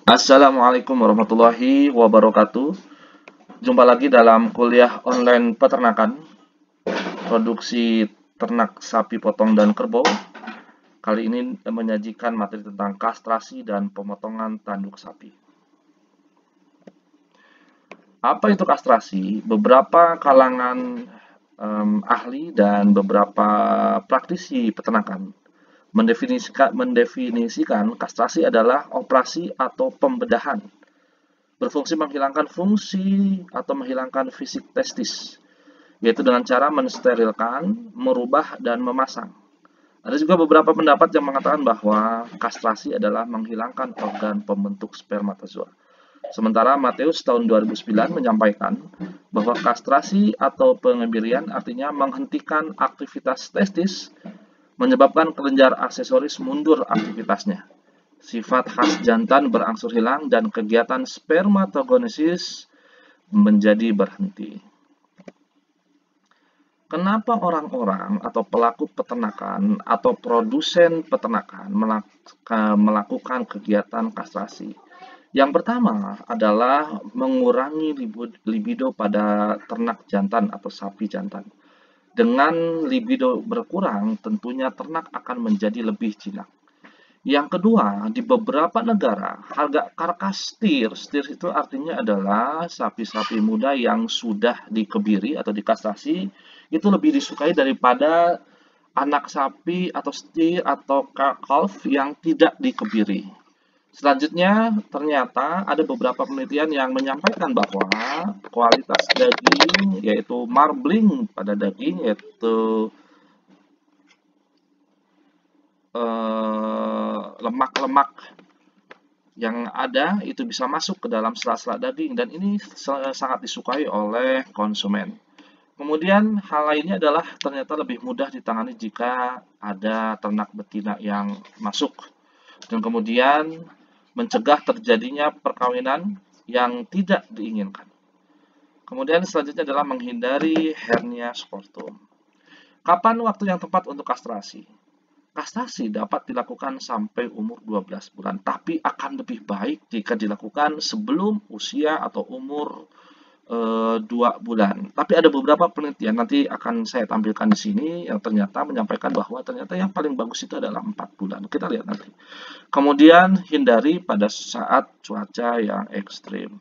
Assalamualaikum warahmatullahi wabarakatuh. Jumpa lagi dalam kuliah online peternakan, produksi ternak sapi potong dan kerbau. Kali ini menyajikan materi tentang kastrasi dan pemotongan tanduk sapi. Apa itu kastrasi? Beberapa kalangan ahli dan beberapa praktisi peternakan mendefinisikan kastrasi adalah operasi atau pembedahan berfungsi menghilangkan fungsi atau menghilangkan fisik testis, yaitu dengan cara mensterilkan, merubah, dan memasang. Ada juga beberapa pendapat yang mengatakan bahwa kastrasi adalah menghilangkan organ pembentuk spermatozoa. Sementara Matius tahun 2009 menyampaikan bahwa kastrasi atau pengemirian artinya menghentikan aktivitas testis, menyebabkan kelenjar aksesoris mundur aktivitasnya. Sifat khas jantan berangsur hilang dan kegiatan spermatogenesis menjadi berhenti. Kenapa orang-orang atau pelaku peternakan atau produsen peternakan melakukan kegiatan kastrasi? Yang pertama adalah mengurangi libido pada ternak jantan atau sapi jantan. Dengan libido berkurang, tentunya ternak akan menjadi lebih jinak. Yang kedua, di beberapa negara, harga karkas steer itu artinya adalah sapi-sapi muda yang sudah dikebiri atau dikastrasi, itu lebih disukai daripada anak sapi atau steer atau calf yang tidak dikebiri. Selanjutnya, ternyata ada beberapa penelitian yang menyampaikan bahwa kualitas daging, yaitu marbling pada daging, yaitu lemak-lemak yang ada itu bisa masuk ke dalam sela-sela daging dan ini sangat disukai oleh konsumen. Kemudian hal lainnya adalah ternyata lebih mudah ditangani jika ada ternak betina yang masuk dan kemudian mencegah terjadinya perkawinan yang tidak diinginkan. Kemudian selanjutnya adalah menghindari hernia skortum. Kapan waktu yang tepat untuk kastrasi? Kastrasi dapat dilakukan sampai umur 12 bulan, tapi akan lebih baik jika dilakukan sebelum usia atau umur 2 bulan. Tapi ada beberapa penelitian, nanti akan saya tampilkan di sini, yang ternyata menyampaikan bahwa ternyata yang paling bagus itu adalah 4 bulan. Kita lihat nanti. Kemudian hindari pada saat cuaca yang ekstrim.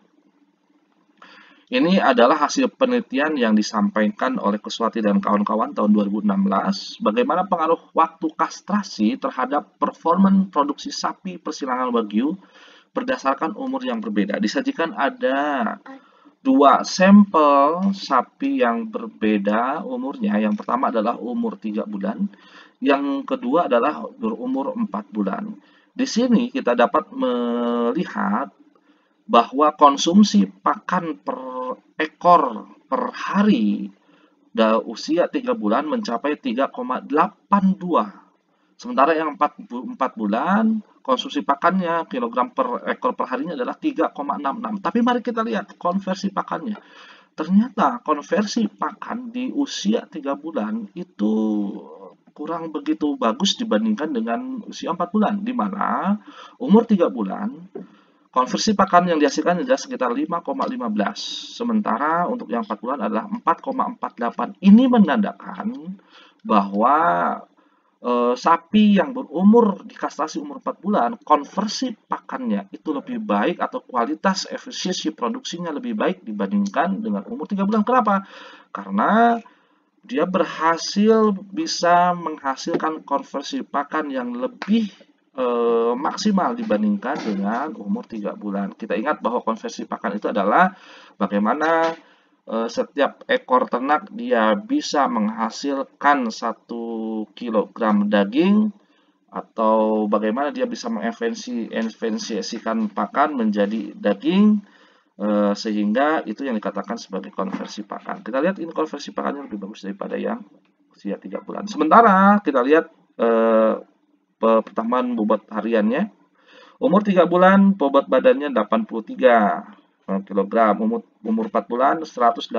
Ini adalah hasil penelitian yang disampaikan oleh Kuswati dan kawan-kawan tahun 2016. Bagaimana pengaruh waktu kastrasi terhadap performa produksi sapi persilangan Wagyu berdasarkan umur yang berbeda. Disajikan ada 2 sampel sapi yang berbeda umurnya. Yang pertama adalah umur 3 bulan. Yang kedua adalah berumur 4 bulan. Di sini kita dapat melihat bahwa konsumsi pakan per ekor per hari usia 3 bulan mencapai 3,82. Sementara yang 4 bulan konsumsi pakannya kilogram per ekor per harinya adalah 3,66. Tapi mari kita lihat konversi pakannya. Ternyata konversi pakan di usia 3 bulan itu kurang begitu bagus dibandingkan dengan usia 4 bulan, di mana umur 3 bulan konversi pakan yang dihasilkan adalah sekitar 5,15. Sementara untuk yang 4 bulan adalah 4,48. Ini menandakan bahwa sapi yang berumur dikastrasi umur 4 bulan, konversi pakannya itu lebih baik atau kualitas efisiensi produksinya lebih baik dibandingkan dengan umur 3 bulan. Kenapa? Karena dia berhasil bisa menghasilkan konversi pakan yang lebih maksimal dibandingkan dengan umur 3 bulan. Kita ingat bahwa konversi pakan itu adalah bagaimana setiap ekor ternak dia bisa menghasilkan 1 kilogram daging atau bagaimana dia bisa mengesensiasikan pakan menjadi daging sehingga itu yang dikatakan sebagai konversi pakan. Kita lihat ini konversi pakannya lebih bagus daripada yang usia 3 bulan. Sementara kita lihat pertambahan bobot hariannya. Umur 3 bulan bobot badannya 83 kg, umur 4 bulan 118.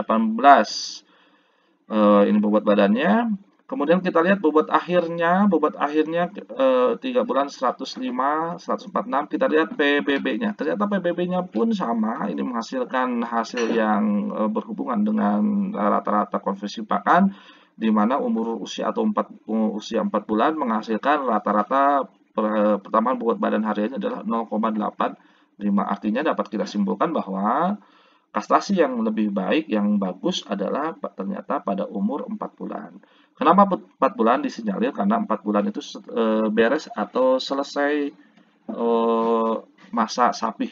Ini bobot badannya. Kemudian kita lihat bobot akhirnya 3 bulan 105, 146. Kita lihat PBB-nya. Ternyata PBB-nya pun sama, ini menghasilkan hasil yang berhubungan dengan rata-rata konversi pakan, di mana usia 4 bulan menghasilkan rata-rata pertambahan bobot badan hariannya adalah 0,85. Artinya dapat kita simpulkan bahwa kastrasi yang lebih baik, yang bagus adalah ternyata pada umur 4 bulan. Kenapa 4 bulan disinyalir? Karena 4 bulan itu beres atau selesai masa sapi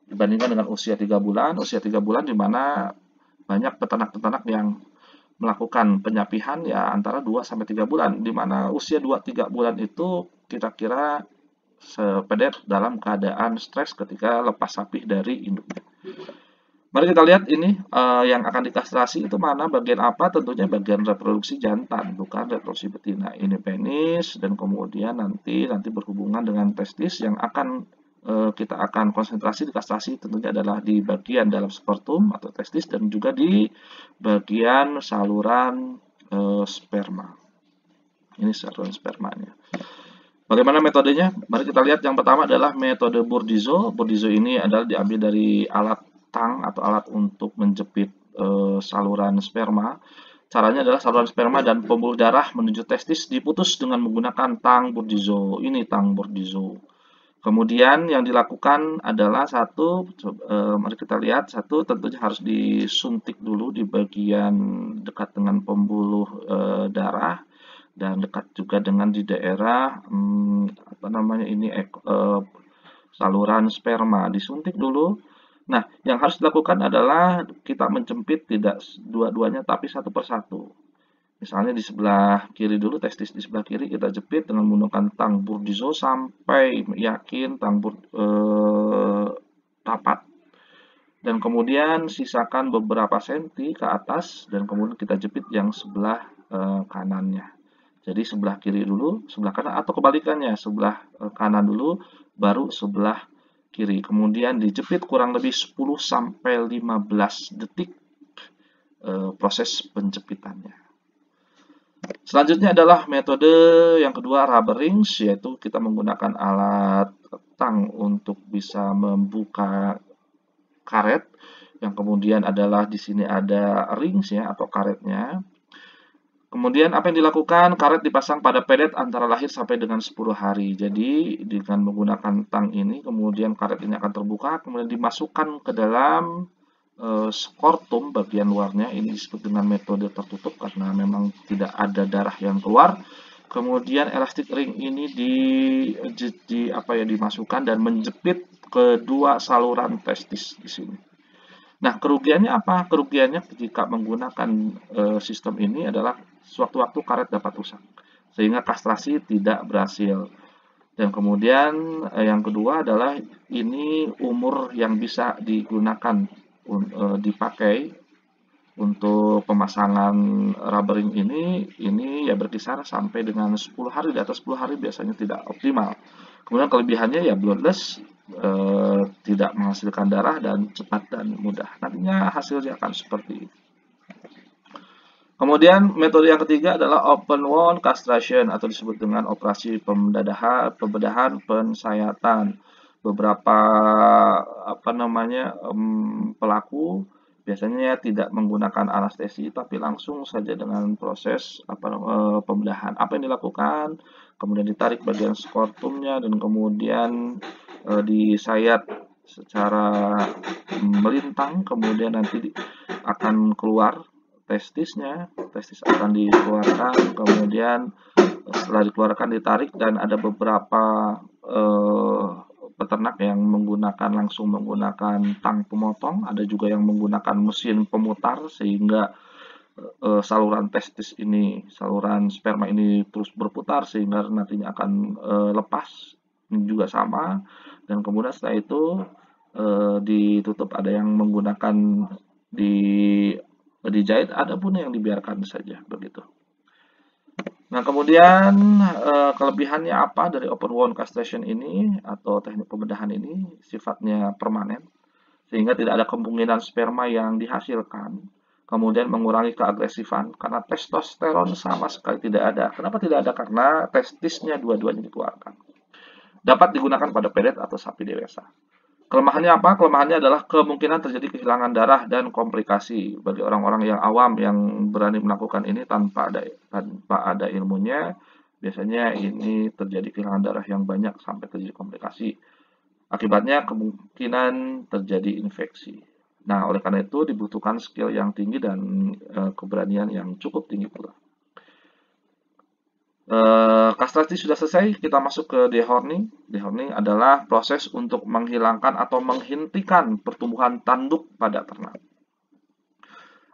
dibandingkan dengan usia 3 bulan. Usia 3 bulan di mana banyak peternak-peternak yang melakukan penyapihan ya antara 2 sampai 3 bulan, di mana usia 2-3 bulan itu kira-kira sepedet dalam keadaan stres ketika lepas sapi dari induknya. Mari kita lihat ini yang akan dikastrasi itu mana, bagian apa? Tentunya bagian reproduksi jantan, bukan reproduksi betina. Ini penis dan kemudian nanti berhubungan dengan testis yang akan kita akan konsentrasi di kastrasi tentunya adalah di bagian dalam spertum atau testis dan juga di bagian saluran sperma. Ini saluran spermanya. Bagaimana metodenya? Mari kita lihat. Yang pertama adalah metode Bourdizo. Bourdizo ini adalah diambil dari alat tang atau alat untuk menjepit saluran sperma. Caranya adalah saluran sperma dan pembuluh darah menuju testis diputus dengan menggunakan tang Bourdizo. Ini tang Bourdizo. Kemudian yang dilakukan adalah mari kita lihat, tentunya harus disuntik dulu di bagian dekat dengan pembuluh darah dan dekat juga dengan di daerah saluran sperma, disuntik dulu. Nah, yang harus dilakukan adalah kita menjepit tidak dua-duanya tapi satu persatu. Misalnya di sebelah kiri dulu, testis di sebelah kiri kita jepit dengan menggunakan tang Bourdizo sampai yakin rapat. Dan kemudian sisakan beberapa senti ke atas dan kemudian kita jepit yang sebelah kanannya. Jadi sebelah kiri dulu, sebelah kanan, atau kebalikannya, sebelah kanan dulu baru sebelah kiri. Kemudian dijepit kurang lebih 10-15 detik proses penjepitannya. Selanjutnya adalah metode yang kedua, rubber rings, yaitu kita menggunakan alat tang untuk bisa membuka karet, yang kemudian adalah di sini ada rings ya atau karetnya. Kemudian apa yang dilakukan? Karet dipasang pada pedet antara lahir sampai dengan 10 hari. Jadi dengan menggunakan tang ini, kemudian karet ini akan terbuka, kemudian dimasukkan ke dalam skortum bagian luarnya. Ini disebut dengan metode tertutup karena memang tidak ada darah yang keluar. Kemudian elastic ring ini dimasukkan dan menjepit kedua saluran testis di sini. Nah, kerugiannya apa? Kerugiannya jika menggunakan sistem ini adalah sewaktu-waktu karet dapat rusak, sehingga kastrasi tidak berhasil. Dan kemudian yang kedua adalah ini umur yang bisa digunakan dipakai untuk pemasangan rubber ring ini ya berkisar sampai dengan 10 hari. Di atas 10 hari biasanya tidak optimal. Kemudian kelebihannya ya bloodless, tidak menghasilkan darah dan cepat dan mudah. Nantinya hasilnya akan seperti ini. Kemudian metode yang ketiga adalah open wound castration atau disebut dengan operasi pembedahan pensayatan. Beberapa pelaku biasanya tidak menggunakan anestesi tapi langsung saja dengan proses pembedahan. Apa yang dilakukan? Kemudian ditarik bagian skortumnya dan kemudian disayat secara melintang, kemudian nanti akan keluar testisnya, testis akan dikeluarkan, kemudian setelah dikeluarkan ditarik dan ada beberapa peternak yang langsung menggunakan tang pemotong, ada juga yang menggunakan mesin pemutar sehingga saluran sperma ini terus berputar sehingga nantinya akan lepas. Ini juga sama, dan kemudian setelah itu ditutup, ada yang menggunakan dijahit, ada pun yang dibiarkan saja begitu. Nah, kemudian kelebihannya apa dari open wound castration ini atau teknik pembedahan ini? Sifatnya permanen, sehingga tidak ada kemungkinan sperma yang dihasilkan kemudian mengurangi keagresifan karena testosteron sama sekali tidak ada. Kenapa tidak ada? Karena testisnya dua-duanya dikeluarkan. Dapat digunakan pada pedet atau sapi dewasa. Kelemahannya apa? Kelemahannya adalah kemungkinan terjadi kehilangan darah dan komplikasi bagi orang-orang yang awam yang berani melakukan ini tanpa ada ilmunya. Biasanya ini terjadi kehilangan darah yang banyak sampai terjadi komplikasi. Akibatnya kemungkinan terjadi infeksi. Nah, oleh karena itu dibutuhkan skill yang tinggi dan keberanian yang cukup tinggi pula. Kastrasi sudah selesai, kita masuk ke dehorning. Dehorning adalah proses untuk menghilangkan atau menghentikan pertumbuhan tanduk pada ternak.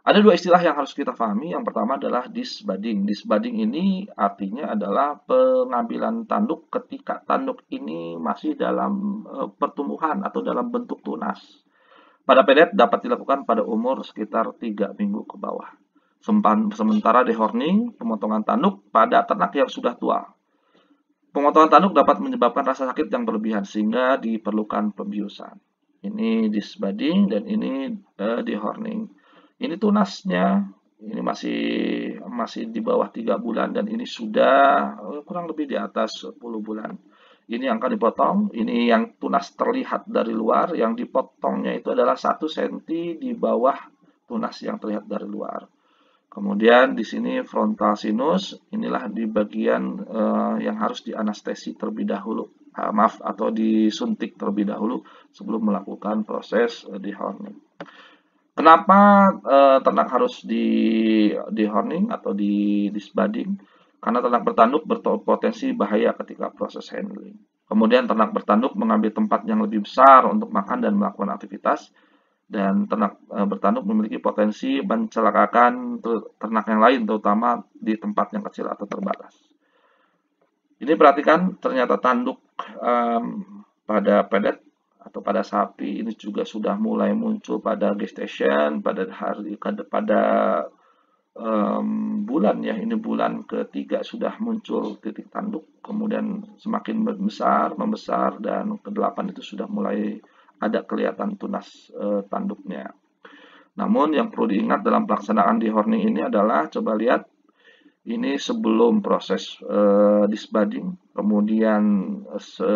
Ada dua istilah yang harus kita pahami. Yang pertama adalah disbudding. Disbudding ini artinya adalah pengambilan tanduk ketika tanduk ini masih dalam pertumbuhan atau dalam bentuk tunas. Pada pedet dapat dilakukan pada umur sekitar 3 minggu ke bawah. Sementara dehorning, pemotongan tanduk pada ternak yang sudah tua. Pemotongan tanduk dapat menyebabkan rasa sakit yang berlebihan sehingga diperlukan pembiusan. Ini disbudding dan ini dehorning. Ini tunasnya, ini masih di bawah 3 bulan dan ini sudah kurang lebih di atas 10 bulan. Ini yang akan dipotong, ini yang tunas terlihat dari luar, yang dipotongnya itu adalah 1 cm di bawah tunas yang terlihat dari luar. Kemudian di sini frontal sinus, inilah di bagian yang harus dianestesi terlebih dahulu, atau disuntik terlebih dahulu sebelum melakukan proses dehorning. Kenapa ternak harus dehorning atau disbudding? Karena ternak bertanduk berpotensi bahaya ketika proses handling. Kemudian ternak bertanduk mengambil tempat yang lebih besar untuk makan dan melakukan aktivitas. Dan ternak bertanduk memiliki potensi mencelakakan ternak yang lain, terutama di tempat yang kecil atau terbatas. Ini perhatikan, ternyata tanduk pada pedet atau pada sapi ini juga sudah mulai muncul pada gestation, pada bulan ya, ini bulan ketiga sudah muncul titik tanduk, kemudian semakin membesar dan ke-8 itu sudah mulai ada kelihatan tunas tanduknya. Namun yang perlu diingat dalam pelaksanaan dehorning ini adalah, coba lihat, ini sebelum proses disbudding, kemudian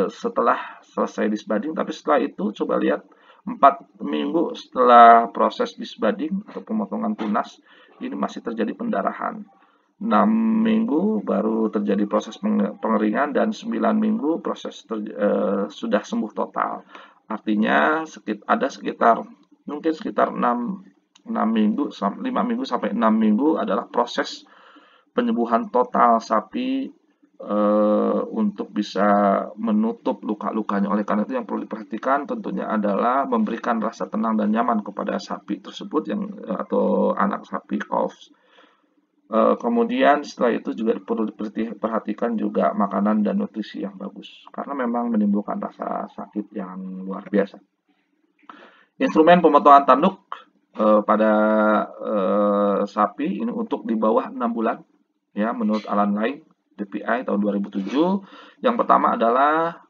setelah selesai disbudding, tapi setelah itu coba lihat 4 minggu setelah proses disbudding atau pemotongan tunas, ini masih terjadi pendarahan. 6 minggu baru terjadi proses pengeringan dan 9 minggu proses sudah sembuh total. Artinya ada sekitar 5 minggu sampai 6 minggu adalah proses penyembuhan total sapi untuk bisa menutup luka-lukanya. Oleh karena itu yang perlu diperhatikan tentunya adalah memberikan rasa tenang dan nyaman kepada sapi tersebut atau anak sapi calves. Kemudian setelah itu juga perlu diperhatikan juga makanan dan nutrisi yang bagus, karena memang menimbulkan rasa sakit yang luar biasa. Instrumen pemotongan tanduk pada sapi ini untuk di bawah 6 bulan, ya, menurut Alan Lay, DPI tahun 2007. Yang pertama adalah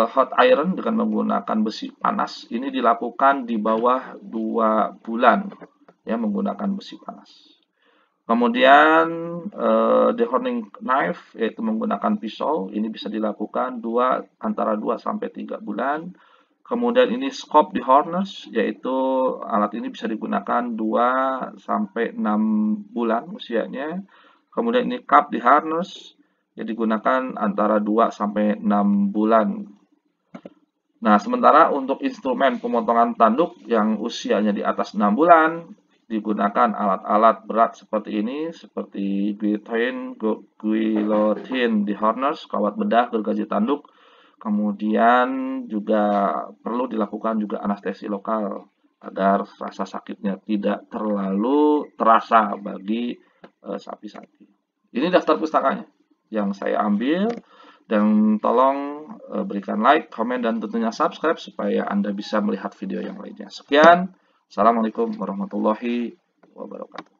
hot iron dengan menggunakan besi panas. Ini dilakukan di bawah 2 bulan, ya, menggunakan besi panas. Kemudian dehorning knife, yaitu menggunakan pisau, ini bisa dilakukan antara 2 sampai 3 bulan. Kemudian ini scope dehorners, yaitu alat ini bisa digunakan 2 sampai 6 bulan usianya. Kemudian ini cup dehorners, yang digunakan antara 2 sampai 6 bulan. Nah, sementara untuk instrumen pemotongan tanduk yang usianya di atas 6 bulan, digunakan alat-alat berat seperti ini, seperti guillotine dehorners, kawat bedah gergaji tanduk. Kemudian juga perlu dilakukan juga anestesi lokal agar rasa sakitnya tidak terlalu terasa bagi sapi-sapi. Ini daftar pustakanya yang saya ambil, dan tolong berikan like, komen, dan tentunya subscribe supaya Anda bisa melihat video yang lainnya. Sekian. Assalamualaikum warahmatullahi wabarakatuh.